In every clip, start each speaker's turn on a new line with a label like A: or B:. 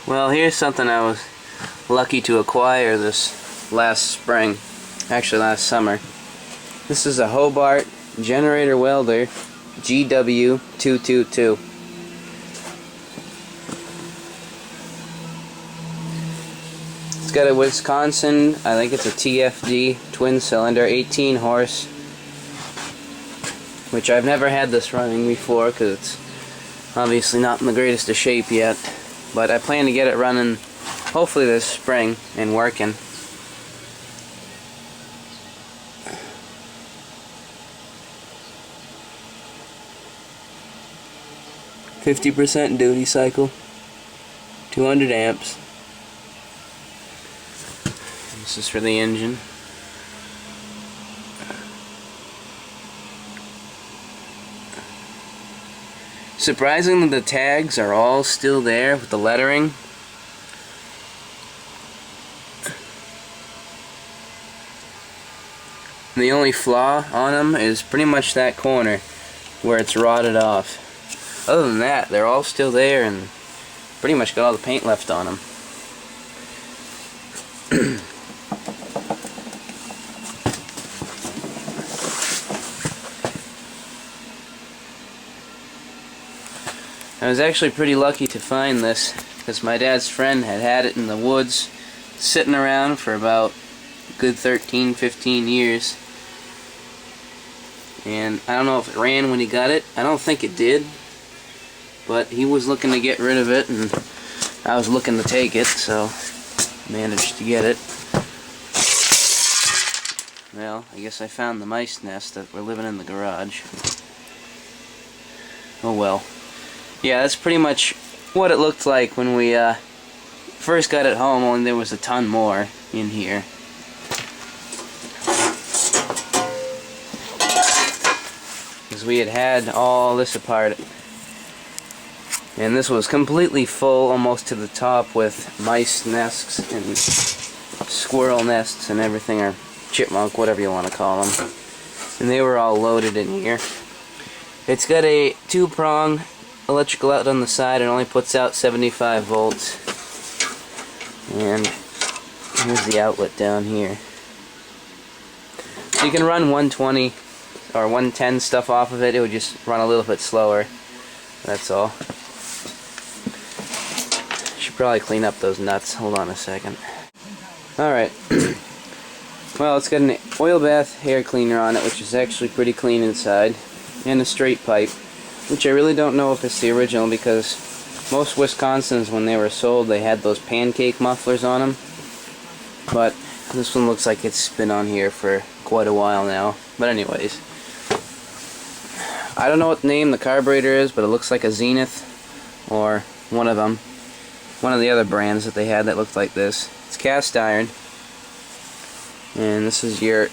A: Well, here's something I was lucky to acquire this last spring, actually last summer. This is a Hobart generator welder GW-222. It's got a Wisconsin, I think it's a TFD twin cylinder, 18 horse, which I've never had this running before because it's obviously not in the greatest of shape yet. But I plan to get it running hopefully this spring and working. %50 duty cycle, 200 amps. This is for the engine. Surprisingly, the tags are all still there with the lettering. And the only flaw on them is pretty much that corner where it's rotted off. Other than that, they're all still there and pretty much got all the paint left on them. I was actually pretty lucky to find this because my dad's friend had it in the woods sitting around for about a good 13-15 years, and I don't know if it ran when he got it. I don't think it did, but he was looking to get rid of it and I was looking to take it, so managed to get it. Well, I guess I found the mice nest that were living in the garage. Oh well. Yeah, that's pretty much what it looked like when we first got it home, only there was a ton more in here. Because we had all this apart. And this was completely full, almost to the top, with mice nests and squirrel nests and everything, or chipmunk, whatever you want to call them. And they were all loaded in here. It's got a 2-prong electrical outlet on the side. It only puts out 75 volts. And here's the outlet down here. So you can run 120 or 110 stuff off of it. It would just run a little bit slower. That's all. Should probably clean up those nuts. Hold on a second. Alright. Well, it's got an oil bath air cleaner on it, which is actually pretty clean inside. And a straight pipe, which I really don't know if it's the original, because most Wisconsins, when they were sold, they had those pancake mufflers on them. But this one looks like it's been on here for quite a while now. But anyways, I don't know what name the carburetor is, but it looks like a Zenith or one of them. One of the other brands that they had that looked like this. It's cast iron. And this is your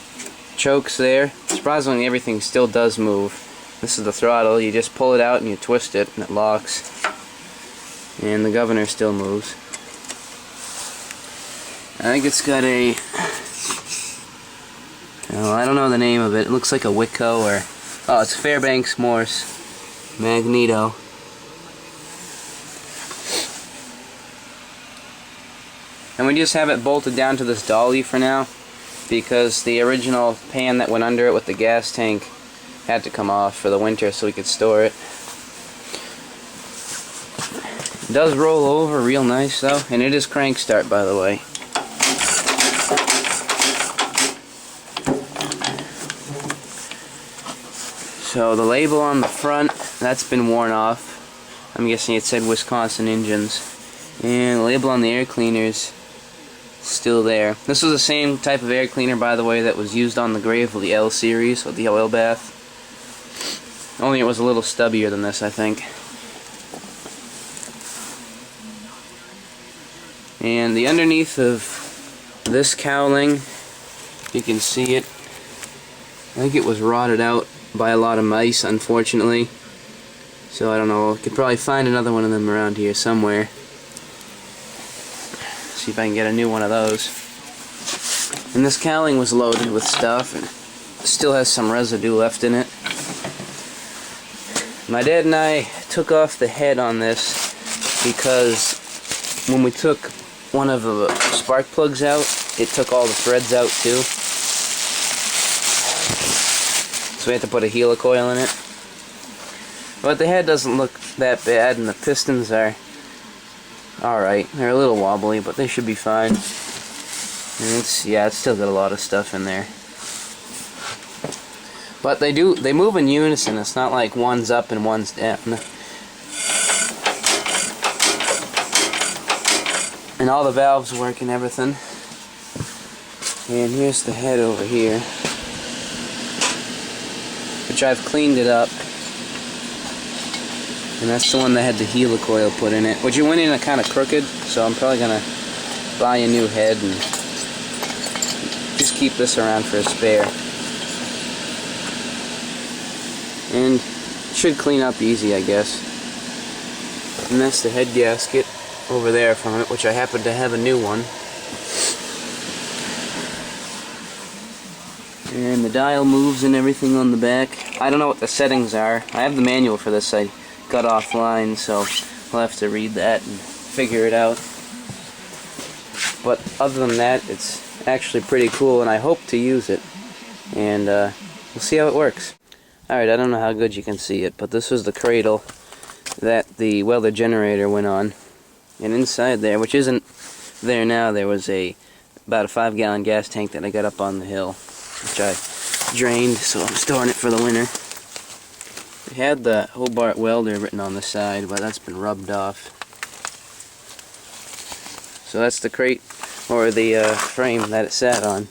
A: chokes there. Surprisingly, everything still does move. This is the throttle. You just pull it out and you twist it and it locks. And the governor still moves. I think it's got a... oh, I don't know the name of it. It looks like a Wicco or... oh, it's Fairbanks Morse Magneto. And we just have it bolted down to this dolly for now, because the original pan that went under it with the gas tank had to come off for the winter so we could store it. It does roll over real nice though, and it is crank start, by the way. So the label on the front, that's been worn off. I'm guessing it said Wisconsin Engines. And the label on the air cleaners still there. This was the same type of air cleaner, by the way, that was used on the Gravely L series with the oil bath. Only it was a little stubbier than this, I think. And the underneath of this cowling, you can see it. I think it was rotted out by a lot of mice, unfortunately. So I don't know, I could probably find another one of them around here somewhere. See if I can get a new one of those. And this cowling was loaded with stuff and still has some residue left in it. My dad and I took off the head on this because when we took one of the spark plugs out, it took all the threads out too. So we had to put a helicoil in it. But the head doesn't look that bad, and the pistons are alright. They're a little wobbly, but they should be fine. And it's still got a lot of stuff in there. But they move in unison. It's not like one's up and one's down. And all the valves work and everything. And here's the head over here, which I've cleaned it up. And that's the one that had the helicoil put in it, which it went in kind of crooked, so I'm probably going to buy a new head and just keep this around for a spare. And it should clean up easy, I guess. And that's the head gasket over there from it, which I happen to have a new one. And the dial moves and everything on the back. I don't know what the settings are. I have the manual for this I got offline, so I'll have to read that and figure it out. But other than that, it's actually pretty cool, and I hope to use it. And we'll see how it works. Alright, I don't know how good you can see it, but this was the cradle that the Welder generator went on. And inside there, which isn't there now, there was about a 5-gallon gas tank that I got up on the hill, which I drained, so I'm storing it for the winter. It had the Hobart Welder written on the side, but that's been rubbed off. So that's the crate, or the frame that it sat on.